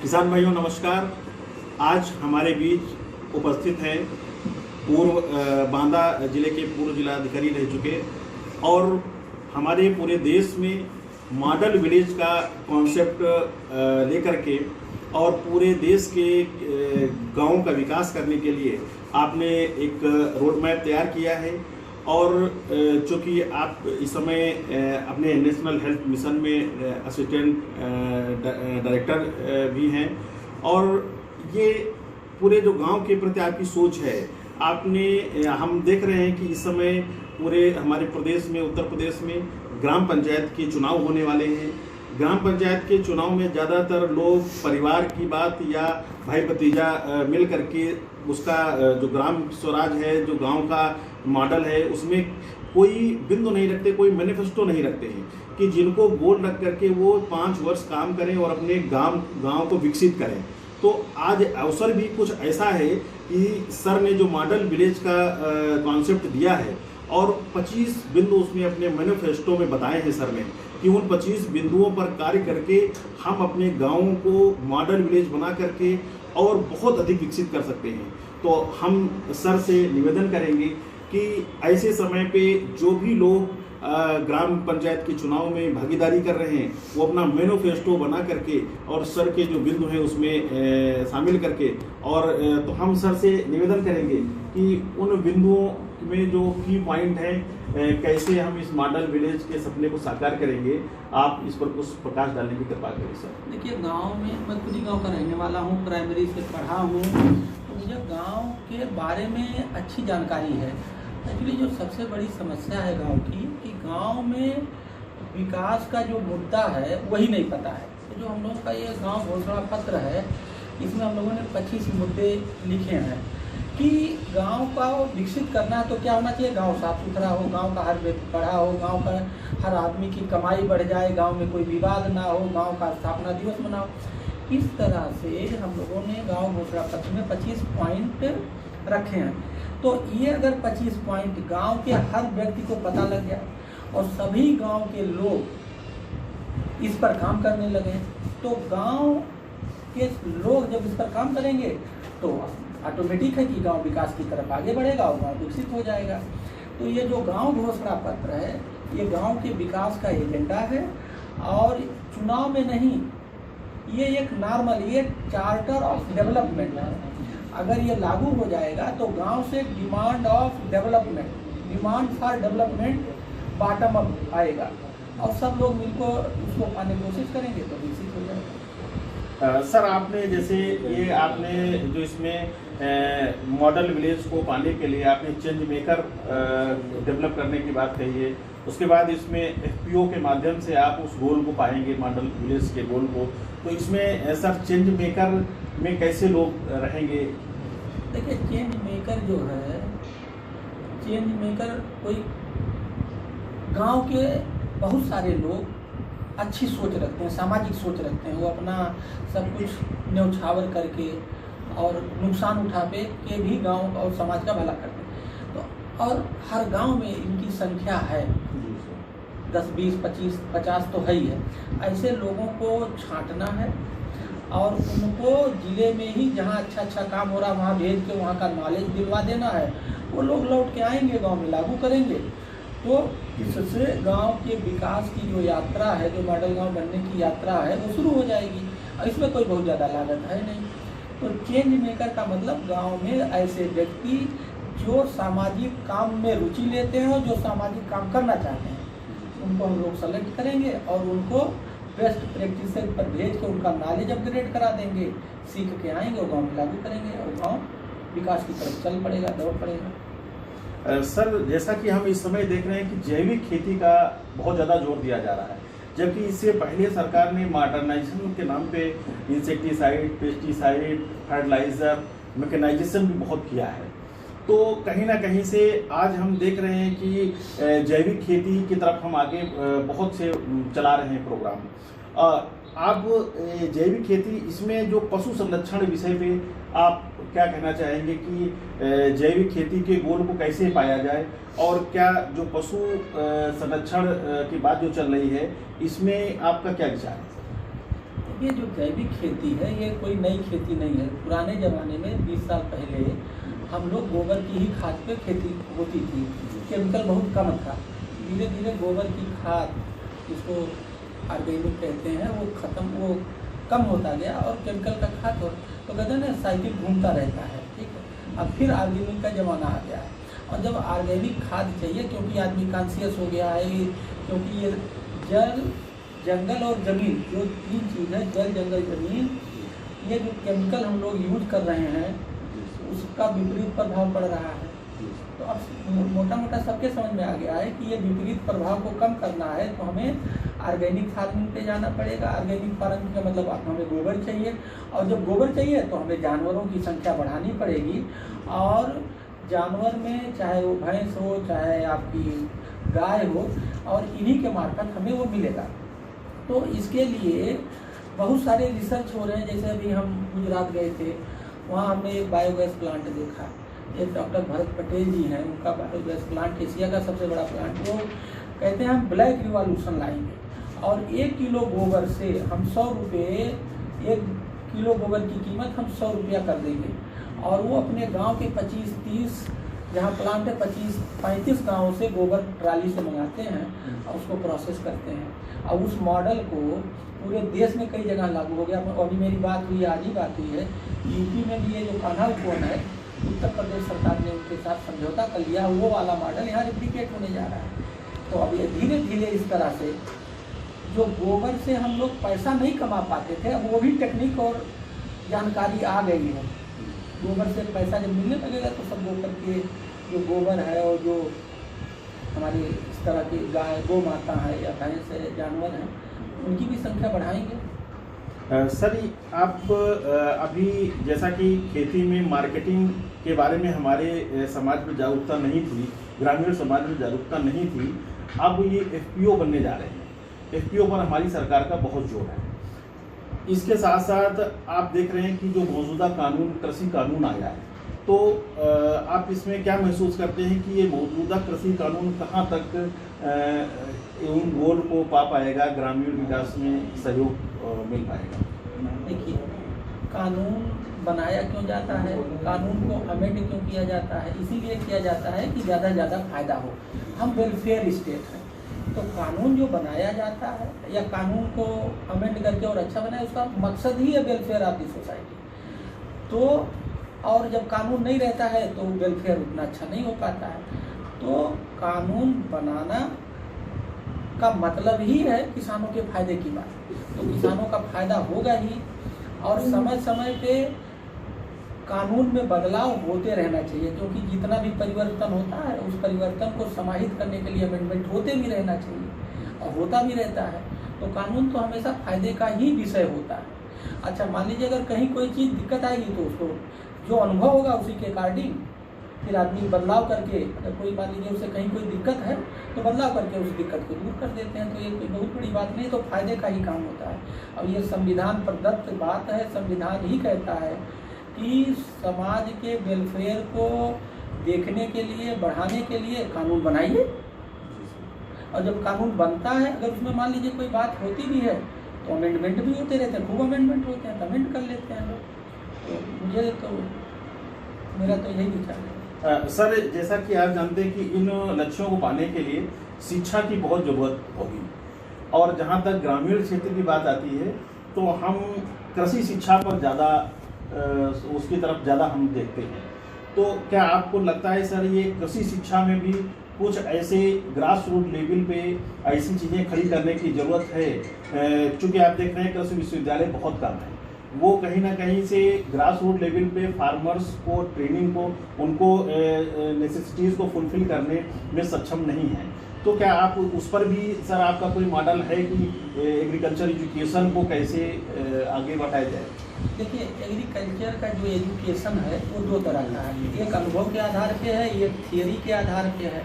किसान भाइयों नमस्कार। आज हमारे बीच उपस्थित हैं पूर्व बांदा जिले के पूर्व जिलाधिकारी रह चुके और हमारे पूरे देश में मॉडल विलेज का कॉन्सेप्ट लेकर के और पूरे देश के गांवों का विकास करने के लिए आपने एक रोड मैप तैयार किया है। और चूँकि आप इस समय अपने नेशनल हेल्थ मिशन में असिस्टेंट डायरेक्टर भी हैं और ये पूरे जो गांव के प्रति आपकी सोच है, हम देख रहे हैं कि इस समय पूरे हमारे प्रदेश में, उत्तर प्रदेश में ग्राम पंचायत के चुनाव होने वाले हैं। ग्राम पंचायत के चुनाव में ज़्यादातर लोग परिवार की बात या भाई भतीजा मिल करके उसका जो ग्राम स्वराज है, जो गांव का मॉडल है, उसमें कोई बिंदु नहीं रखते, कोई मैनिफेस्टो नहीं रखते हैं कि जिनको गोल रख करके वो 5 वर्ष काम करें और अपने गांव को विकसित करें। तो आज अवसर भी कुछ ऐसा है कि सर ने जो मॉडल विलेज का कॉन्सेप्ट दिया है और 25 बिंदु उसमें अपने मैनिफेस्टो में बताए हैं सर ने कि उन 25 बिंदुओं पर कार्य करके हम अपने गाँवों को मॉडल विलेज बना करके और बहुत अधिक विकसित कर सकते हैं। तो हम सर से निवेदन करेंगे कि ऐसे समय पे जो भी लोग ग्राम पंचायत के चुनाव में भागीदारी कर रहे हैं वो अपना मैनिफेस्टो बना करके और सर के जो बिंदु हैं उसमें शामिल करके और तो हम सर से निवेदन करेंगे कि उन बिंदुओं में जो की पॉइंट है कैसे हम इस मॉडल विलेज के सपने को साकार करेंगे, आप इस पर कुछ प्रकाश डालने की कृपा करें सर। देखिए, गांव में मैं खुद ही गांव का रहने वाला हूं, प्राइमरी से पढ़ा हूं, तो मुझे गांव के बारे में अच्छी जानकारी है। एक्चुअली जो सबसे बड़ी समस्या है गांव की कि गांव में विकास का जो मुद्दा है वही नहीं पता है। तो जो हम लोगों का ये गांव घोषणा पत्र है, इसमें हम लोगों ने 25 मुद्दे लिखे हैं कि गांव का विकसित करना है तो क्या होना चाहिए। गांव साफ सुथरा हो, गांव का हर व्यक्ति पढ़ा हो, गांव का हर आदमी की कमाई बढ़ जाए, गांव में कोई विवाद ना हो, गांव का स्थापना दिवस मनाओ। इस तरह से हम लोगों ने गांव घोषणा पत्र में 25 पॉइंट रखे हैं। तो ये अगर 25 पॉइंट गांव के हर व्यक्ति को पता लग गया और सभी गांव के लोग इस पर काम करने लगे, तो गांव के लोग जब इस पर काम करेंगे तो ऑटोमेटिक है कि गांव विकास की तरफ आगे बढ़ेगा और गांव विकसित हो जाएगा। तो ये जो गांव घोषणा पत्र है, ये गांव के विकास का एजेंडा है और चुनाव में नहीं, ये एक नॉर्मल, ये चार्टर ऑफ डेवलपमेंट है। अगर ये लागू हो जाएगा तो गांव से demand of development, demand for development bottom up आएगा और सब लोग मिलकर उसको पाने की कोशिश करेंगे तो विकसित हो जाएगा। सर, आपने जैसे ये आपने जो इसमें मॉडल विलेज को पाने के लिए आपने चेंज मेकर डेवलप करने की बात कही है, उसके बाद इसमें FPO के माध्यम से आप उस गोल को पाएंगे, मॉडल विलेज के गोल को। तो इसमें सर चेंज मेकर में कैसे लोग रहेंगे? देखिए, चेंज मेकर जो है, चेंज मेकर कोई गांव के बहुत सारे लोग अच्छी सोच रखते हैं, सामाजिक सोच रखते हैं। वो अपना सब कुछ न्यौछावर करके और नुकसान उठावे के भी गांव और समाज का भला करते हैं। तो और हर गांव में इनकी संख्या है, 10, 20, 25, 50 तो है ही है। ऐसे लोगों को छांटना है और उनको जिले में ही जहाँ अच्छा काम हो रहा है वहाँ भेज के वहाँ का नॉलेज दिलवा देना है। वो लोग लौट के आएंगे, गांव में लागू करेंगे। तो इससे गांव के विकास की जो यात्रा है, जो मॉडल गांव बनने की यात्रा है, वो शुरू हो जाएगी। इसमें कोई बहुत ज़्यादा लागत है नहीं। तो चेंज मेकर का मतलब गांव में ऐसे व्यक्ति जो सामाजिक काम में रुचि लेते हैं और जो सामाजिक काम करना चाहते हैं, उनको हम लोग सेलेक्ट करेंगे और उनको बेस्ट प्रैक्टिस पर भेज के उनका नॉलेज अपग्रेड करा देंगे, सीख के आएंगे और गाँव में लागू करेंगे और गाँव विकास की तरफ चल पड़ेगा, दौड़ पड़ेगा। सर, जैसा कि हम इस समय देख रहे हैं कि जैविक खेती का बहुत ज़्यादा जोर दिया जा रहा है, जबकि इससे पहले सरकार ने मॉडर्नाइजेशन के नाम पे इंसेक्टिसाइड, पेस्टिसाइड, फर्टिलाइज़र, मैकेनाइजेशन भी बहुत किया है। तो कहीं ना कहीं से आज हम देख रहे हैं कि जैविक खेती की तरफ हम आगे बहुत से चला रहे हैं प्रोग्राम। आप जैविक खेती, इसमें जो पशु संरक्षण विषय पे आप क्या कहना चाहेंगे कि जैविक खेती के गोल को कैसे पाया जाए, और क्या जो पशु संरक्षण की बात जो चल रही है इसमें आपका क्या विचार है? ये जो जैविक खेती है ये कोई नई खेती नहीं है। पुराने ज़माने में 20 साल पहले हम लोग गोबर की ही खाद पे खेती होती थी, केमिकल बहुत कम था। धीरे धीरे गोबर की खाद, जिसको ऑर्गेनिक कहते हैं, वो कम होता गया और केमिकल का खाद हो, तो कहते हैं ना साइकिल घूमता रहता है, ठीक है। अब फिर ऑर्गेनिक का ज़माना आ गया है, और जब ऑर्गेनिक खाद चाहिए, क्योंकि आदमी कॉन्शियस हो गया है, क्योंकि ये जंगल और ज़मीन जो 3 चीज़ है, जल जंगल ज़मीन, ये जो केमिकल हम लोग यूज कर रहे हैं उसका विपरीत प्रभाव पड़ रहा है। तो अब मोटा मोटा सबके समझ में आ गया है कि ये विपरीत प्रभाव को कम करना है तो हमें ऑर्गेनिक फार्मिंग पे जाना पड़ेगा। ऑर्गेनिक फार्मिंग का मतलब हमें गोबर चाहिए, और जब गोबर चाहिए तो हमें जानवरों की संख्या बढ़ानी पड़ेगी, और जानवर में चाहे वो भैंस हो चाहे आपकी गाय हो, और इन्हीं के मार्फत हमें वो मिलेगा। तो इसके लिए बहुत सारे रिसर्च हो रहे हैं। जैसे अभी हम गुजरात गए थे, वहाँ हमने एक बायोगैस प्लांट देखा। एक डॉक्टर भरत पटेल जी हैं, उनका बायोगैस प्लांट एशिया का सबसे बड़ा प्लांट। वो कहते हैं हम ब्लैक रिवॉल्यूशन लाएंगे, और 1 किलो गोबर से हम 100 रुपये, 1 किलो गोबर की कीमत हम 100 रुपया कर देंगे। और वो अपने गांव के 25-30 जहाँ प्लांट है 25-35 गाँव से गोबर ट्राली से मंगाते हैं और उसको प्रोसेस करते हैं। और उस मॉडल को पूरे देश में कई जगह लागू हो गया। अभी मेरी बात हुई, आज ही बात हुई है, यूपी में भी ये जो कान्हा उपवन है, उत्तर प्रदेश सरकार ने उनके साथ समझौता कर लिया, वो वाला मॉडल यहाँ रिप्लिकेट होने जा रहा है। तो अब ये धीरे धीरे इस तरह से जो गोबर से हम लोग पैसा नहीं कमा पाते थे, अब वो भी टेक्निक और जानकारी आ गई है। गोबर से पैसा जब मिलने लगेगा तो सब गोबर के जो गोबर है और जो हमारी इस तरह की गाय गौ माता है या भैंस है, जानवर हैं, उनकी भी संख्या बढ़ाएंगे। सर, आप अभी जैसा कि खेती में मार्केटिंग के बारे में हमारे समाज में जागरूकता नहीं थी, ग्रामीण समाज में जागरूकता नहीं थी, अब ये FPO बनने जा रहे हैं। FPO पर हमारी सरकार का बहुत जोर है। इसके साथ साथ आप देख रहे हैं कि जो मौजूदा कानून, कृषि कानून आया है, तो आप इसमें क्या महसूस करते हैं कि ये मौजूदा कृषि कानून कहाँ तक उन गोल को पा पाएगा, ग्रामीण विकास में सहयोग मिल पाएगा? देखिए, कानून बनाया क्यों जाता है, कानून को अमेंड क्यों किया जाता है? इसीलिए किया जाता है कि ज़्यादा से ज़्यादा फायदा हो। हम वेलफेयर स्टेट हैं, तो कानून जो बनाया जाता है या कानून को अमेंड करके और अच्छा बनाए, उसका मकसद ही है वेलफेयर ऑफ द सोसाइटी। तो और जब कानून नहीं रहता है तो वेलफेयर उतना अच्छा नहीं हो पाता है। तो कानून बनाना का मतलब ही है किसानों के फायदे की बात, तो किसानों का फायदा होगा ही। और समय समय पे कानून में बदलाव होते रहना चाहिए, क्योंकि जितना भी परिवर्तन होता है उस परिवर्तन को समाहित करने के लिए अमेंडमेंट होते भी रहना चाहिए, और होता भी रहता है। तो कानून तो हमेशा फायदे का ही विषय होता है। अच्छा, मान लीजिए अगर कहीं कोई चीज़ दिक्कत आएगी तो उसको जो अनुभव होगा उसी के अकॉर्डिंग फिर आदमी बदलाव करके, अगर कोई मान लीजिए उसे कहीं कोई दिक्कत है तो बदलाव करके उस दिक्कत को दूर कर देते हैं। तो ये कोई बहुत बड़ी बात नहीं, तो फायदे का ही काम होता है। अब ये संविधान प्रदत्त बात है, संविधान ही कहता है कि समाज के वेलफेयर को देखने के लिए, बढ़ाने के लिए कानून बनाइए। और जब कानून बनता है, अगर उसमें मान लीजिए कोई बात होती भी है तो अमेंडमेंट भी होते रहते हैं, खूब अमेंडमेंट होते हैं, तो अमेंड कर लेते हैं लोग। तो मुझे तो मेरा तो यही विचार है। सर, जैसा कि आप जानते हैं कि इन लक्ष्यों को पाने के लिए शिक्षा की बहुत ज़रूरत होगी, और जहाँ तक ग्रामीण क्षेत्र की बात आती है तो हम कृषि शिक्षा पर ज़्यादा उसकी तरफ ज़्यादा हम देखते हैं। तो क्या आपको लगता है सर, ये कृषि शिक्षा में भी कुछ ऐसे ग्रास रूट लेवल पे ऐसी चीज़ें खड़ी करने की ज़रूरत है? चूँकि आप देख रहे हैं कृषि विश्वविद्यालय बहुत कम है, वो कहीं ना कहीं से ग्रास रूट लेवल पे फार्मर्स को ट्रेनिंग को, उनको नेसेसिटीज़ को फुलफिल करने में सक्षम नहीं है। तो क्या आप उस पर भी सर आपका कोई मॉडल है कि एग्रीकल्चर एजुकेशन को कैसे आगे बढ़ाया जाए? देखिए, एग्रीकल्चर का जो एजुकेशन है वो 2 तरह का है, एक अनुभव के आधार पे है, एक थियरी के आधार पे है,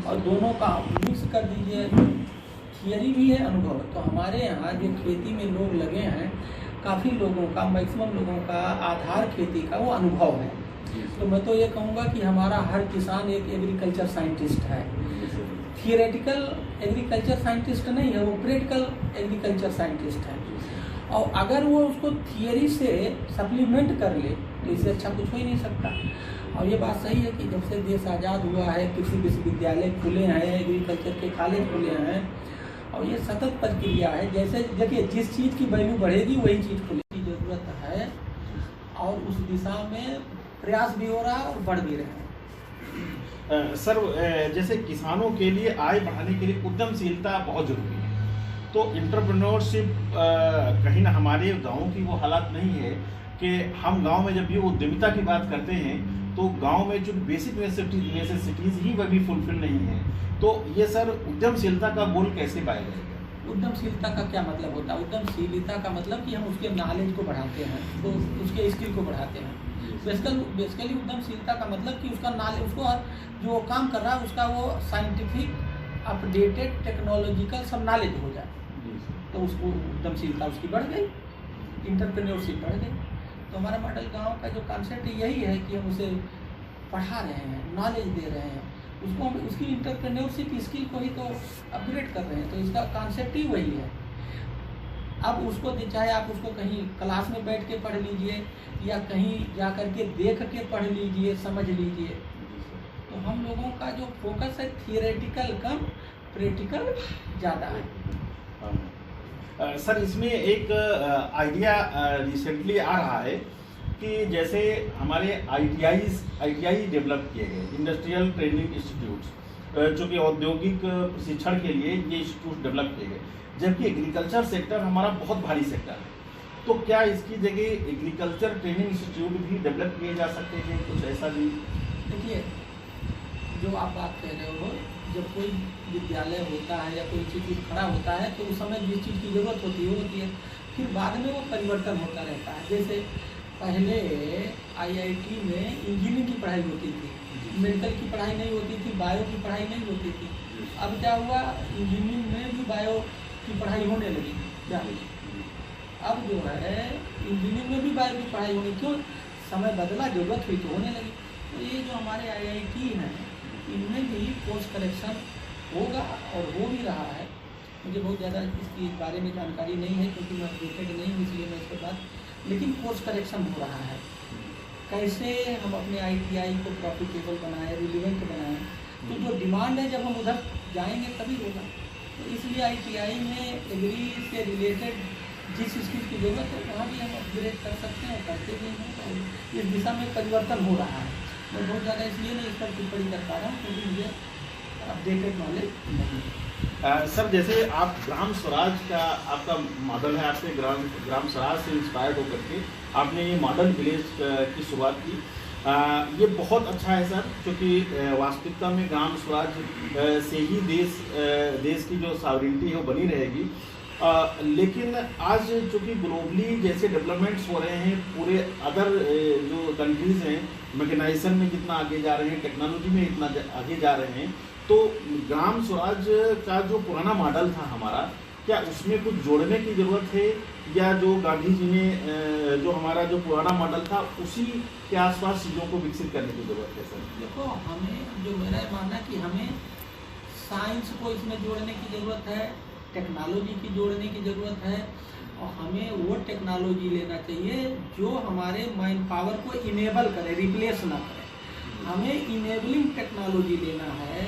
और दोनों का मिक्स कर दीजिए, थियरी भी है, अनुभव। तो हमारे यहाँ जो खेती में लोग लगे हैं, काफ़ी लोगों का, मैक्सिमम लोगों का आधार खेती का वो अनुभव है। तो मैं तो ये कहूँगा कि हमारा हर किसान एक एग्रीकल्चर साइंटिस्ट है। थियोरेटिकल एग्रीकल्चर साइंटिस्ट नहीं है, वो प्रैक्टिकल एग्रीकल्चर साइंटिस्ट है। और अगर वो उसको थियरी से सप्लीमेंट कर ले तो इससे अच्छा कुछ हो ही नहीं सकता। और ये बात सही है कि जब से देश आज़ाद हुआ है, कृषि विश्वविद्यालय खुले हैं, एग्रीकल्चर के कॉलेज खुले हैं, और ये सतत प्रक्रिया है। जैसे देखिए, जिस चीज़ की वैल्यू बढ़ेगी वही चीज़ खुलेगी, ज़रूरत है, और उस दिशा में प्रयास भी हो रहा है और बढ़ भी रहे हैं। सर, जैसे किसानों के लिए आय बढ़ाने के लिए उद्यमशीलता बहुत जरूरी है। तो इंटरप्रेन्योरशिप कहीं ना, हमारे गाँव की वो हालात नहीं है कि हम गांव में जब भी उद्यमिता की बात करते हैं तो गांव में जो बेसिक नेसेसिटीज ही वह भी फुलफिल नहीं है। तो ये सर, उद्यमशीलता का गोल कैसे पाया जाएगा? उद्यमशीलता का क्या मतलब होता है? उद्यमशीलता का मतलब कि हम उसके नॉलेज को बढ़ाते हैं, तो उसके स्किल को बढ़ाते हैं। बेसिकली उद्यमशीलता का मतलब कि उसका नॉलेज, उसको जो काम कर रहा है उसका वो साइंटिफिक अपडेटेड टेक्नोलॉजिकल सब नॉलेज हो जाए, तो उसको उद्यमशीलता उसकी बढ़ गई, इंटरप्रेन्योरशिप बढ़ गई। तो हमारा मॉडल गांव का जो कॉन्सेप्ट यही है कि हम उसे पढ़ा रहे हैं, नॉलेज दे रहे हैं, उसको हम उसकी इंटरप्रेन्योरशिप स्किल को ही तो अपग्रेड कर रहे हैं। तो इसका कॉन्सेप्ट ही वही है। अब उसको चाहे आप उसको कहीं क्लास में बैठ के पढ़ लीजिए या कहीं जा कर के देख के पढ़ लीजिए, समझ लीजिए। तो हम लोगों का जो फोकस है थियोरेटिकल कम प्रैक्टिकल ज़्यादा है। सर, इसमें एक आइडिया रिसेंटली आ रहा है कि जैसे हमारे आईटीआई डेवलप किए गए, इंडस्ट्रियल ट्रेनिंग इंस्टीट्यूट्स, जो कि औद्योगिक प्रशिक्षण के लिए ये इंस्टीट्यूट डेवलप किए गए, जबकि एग्रीकल्चर सेक्टर हमारा बहुत भारी सेक्टर है। तो क्या इसकी जगह एग्रीकल्चर ट्रेनिंग इंस्टीट्यूट भी डेवलप किए जा सकते हैं, कुछ ऐसा भी? देखिए, जो आप बात कह रहे हो, जब कोई विद्यालय होता है या कोई इंस्टीट्यूट खड़ा होता है तो उस समय जिस चीज़ की ज़रूरत होती है, फिर बाद में वो परिवर्तन होता रहता है। जैसे पहले आईआईटी में इंजीनियरिंग की पढ़ाई होती थी, मेडिकल की पढ़ाई नहीं होती थी, बायो की पढ़ाई नहीं होती थी। अब क्या हुआ, इंजीनियरिंग में भी बायो की पढ़ाई होने लगी। क्या अब जो है इंजीनियरिंग में भी बायो की पढ़ाई होने, क्यों? समय बदला, ज़रूरत हुई तो होने लगी। तो ये जो हमारे आईआईटी हैं, इनमें भी कोर्स करेक्शन होगा और हो भी रहा है। मुझे बहुत ज़्यादा इसकी बारे में जानकारी नहीं है क्योंकि मैं अपडेटेड नहीं हूँ, इसलिए मैं इसके बाद, लेकिन कोर्स करेक्शन हो रहा है। कैसे हम अपने आईटीआई को प्रॉफिटेबल बनाएं, रिलीवेंट बनाएं, तो जो डिमांड है जब हम उधर जाएंगे तभी होगा। तो इसलिए आईटीआई में एग्री से रिलेटेड जिस स्किल की जरूरत है वहाँ भी हम अपग्रेड कर सकते हैं और करते भी हैं, और इस दिशा में परिवर्तन हो रहा है। मैं बहुत ज़्यादा इसलिए नहीं इस पर टिप्पणी कर पा रहा हूँ क्योंकि मुझे अपडेटेड नॉलेज नहीं है। सर, जैसे आप ग्राम स्वराज का आपका मॉडल है, आपने ग्राम स्वराज से इंस्पायर्ड होकर के आपने ये मॉडल विलेज की शुरुआत की। ये बहुत अच्छा है सर, क्योंकि वास्तविकता में ग्राम स्वराज से ही देश की जो सॉवरेनिटी है वो बनी रहेगी। लेकिन आज चूँकि ग्लोबली जैसे डेवलपमेंट्स हो रहे हैं, पूरे अदर जो कंट्रीज़ हैं मैकेनाइजेशन में जितना आगे जा रहे हैं, टेक्नोलॉजी में इतना आगे जा रहे हैं, तो ग्राम स्वराज का जो पुराना मॉडल था हमारा, क्या उसमें कुछ जोड़ने की ज़रूरत है, या जो गांधी जी ने जो हमारा जो पुराना मॉडल था उसी के आसपास चीज़ों को विकसित करने की ज़रूरत है सर? देखो, हमें जो मेरा मानना है कि हमें साइंस को इसमें जोड़ने की ज़रूरत है, टेक्नोलॉजी की जोड़ने की ज़रूरत है, और हमें वो टेक्नोलॉजी लेना चाहिए जो हमारे माइंड पावर को इनेबल करे, रिप्लेस ना करे। हमें इनेबलिंग टेक्नोलॉजी लेना है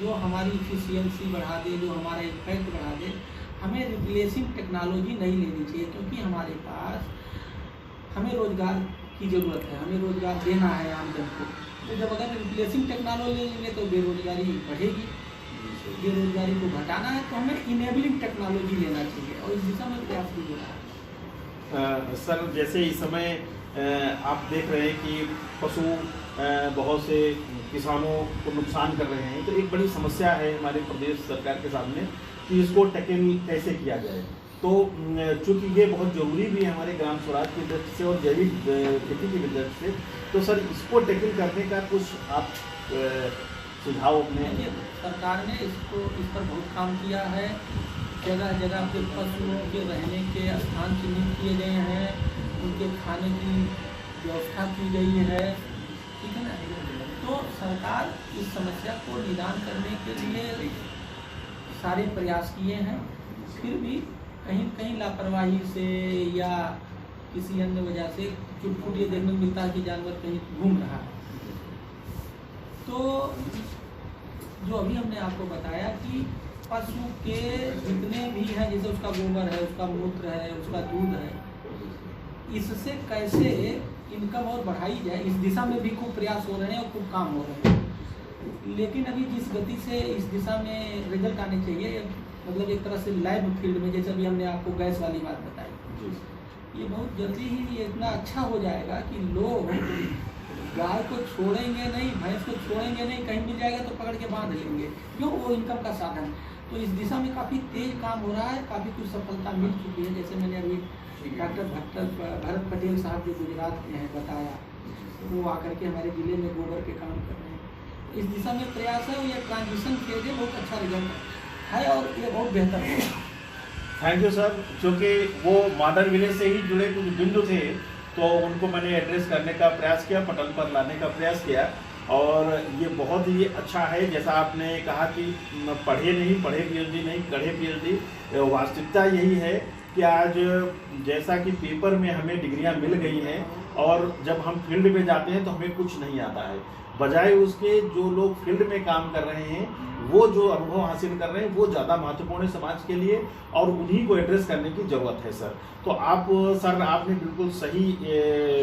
जो हमारी इफिशियंसी बढ़ा दे, जो हमारा इम्पैक्ट बढ़ा दे। हमें रिप्लेसिंग टेक्नोलॉजी नहीं लेनी चाहिए, क्योंकि हमारे पास हमें रोज़गार की ज़रूरत है, हमें रोज़गार देना है आमजन को। तो जब अगर रिप्लेसिंग टेक्नोलॉजी लेंगे तो बेरोजगारी बढ़ेगी, बेरोजगारी को घटाना है तो हमें इनेबलिंग टेक्नोलॉजी लेना चाहिए, और इस दिशा में प्रयास भी हो रहा है। सर, जैसे इस समय आप देख रहे हैं कि पशु बहुत से किसानों को नुकसान कर रहे हैं, तो एक बड़ी समस्या है हमारे प्रदेश सरकार के सामने कि इसको टैकल कैसे किया जाए। तो चूँकि ये बहुत ज़रूरी भी है हमारे ग्राम स्वराज की दृष्टि से और जैविक खेती की दृष्टि से, तो सर इसको टैकल करने का कुछ आप सुझाव अपने? सरकार ने इस पर बहुत काम किया है। जगह जगह पे पशुओं के रहने के स्थान चिन्हित किए गए हैं, उनके खाने की व्यवस्था की गई है, ठीक है ना। तो सरकार इस समस्या को निदान करने के लिए सारे प्रयास किए हैं, फिर भी कहीं कहीं लापरवाही से या किसी अन्य वजह से चुटपुट ये देखने को मिलता है कि जानवर कहीं घूम रहा है। तो जो अभी हमने आपको बताया कि पशु के जितने भी हैं, जैसे उसका गोबर है, उसका मूत्र है, उसका दूध है, इससे कैसे इनकम और बढ़ाई जाए, इस दिशा में भी खूब प्रयास हो रहे हैं और खूब काम हो रहे हैं। लेकिन अभी जिस गति से इस दिशा में रिजल्ट आने चाहिए, मतलब एक तरह से लैब फील्ड में, जैसे अभी हमने आपको गैस वाली बात बताई, ये बहुत जल्दी ही ये इतना अच्छा हो जाएगा कि लोग गाय को छोड़ेंगे नहीं, भैंस को छोड़ेंगे नहीं, कहीं मिल जाएगा तो पकड़ के बांध लेंगे, क्यों, वो इनकम का साधन। तो इस दिशा में काफ़ी तेज काम हो रहा है, काफ़ी कुछ सफलता मिल चुकी है। जैसे मैंने अभी डॉक्टर भरत पटेल साहब जो गुजरात के हैं बताया, वो आकर के हमारे ज़िले में गोबर के काम कर रहे हैं। इस दिशा में प्रयास है, ये ट्रांजिशन फेज है, बहुत अच्छा रिजल्ट है और ये बहुत बेहतर है। Thank you sir. क्योंकि वो मॉडर्न विलेज से ही जुड़े कुछ बिंदु थे, तो उनको मैंने एड्रेस करने का प्रयास किया, पटल पर लाने का प्रयास किया, और ये बहुत ही अच्छा है। जैसा आपने कहा कि पढ़े नहीं, पढ़े पीएचडी नहीं, कढ़े पीएचडी, वास्तविकता यही है कि आज जैसा कि पेपर में हमें डिग्रियां मिल गई हैं और जब हम फील्ड में जाते हैं तो हमें कुछ नहीं आता है, बजाय उसके जो लोग फील्ड में काम कर रहे हैं, वो जो अनुभव हासिल कर रहे हैं, वो ज़्यादा महत्वपूर्ण है समाज के लिए, और उन्हीं को एड्रेस करने की ज़रूरत है सर। तो आप सर, आपने बिल्कुल सही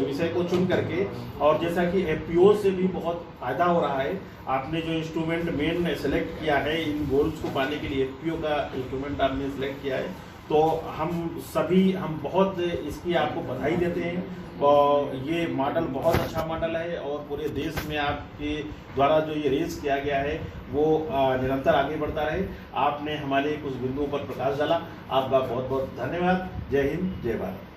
विषय को चुन करके, और जैसा कि एफपीओ से भी बहुत फ़ायदा हो रहा है, आपने जो इंस्ट्रूमेंट मेन सेलेक्ट किया है इन गोल्स को पाने के लिए, एफपीओ का इंस्ट्रूमेंट आपने सेलेक्ट किया है, तो हम बहुत इसकी आपको बधाई देते हैं। और ये मॉडल बहुत अच्छा मॉडल है, और पूरे देश में आपके द्वारा जो ये रेस किया गया है वो निरंतर आगे बढ़ता रहे। आपने हमारे कुछ बिंदुओं पर प्रकाश डाला, आपका बहुत बहुत धन्यवाद। जय हिंद, जय भारत।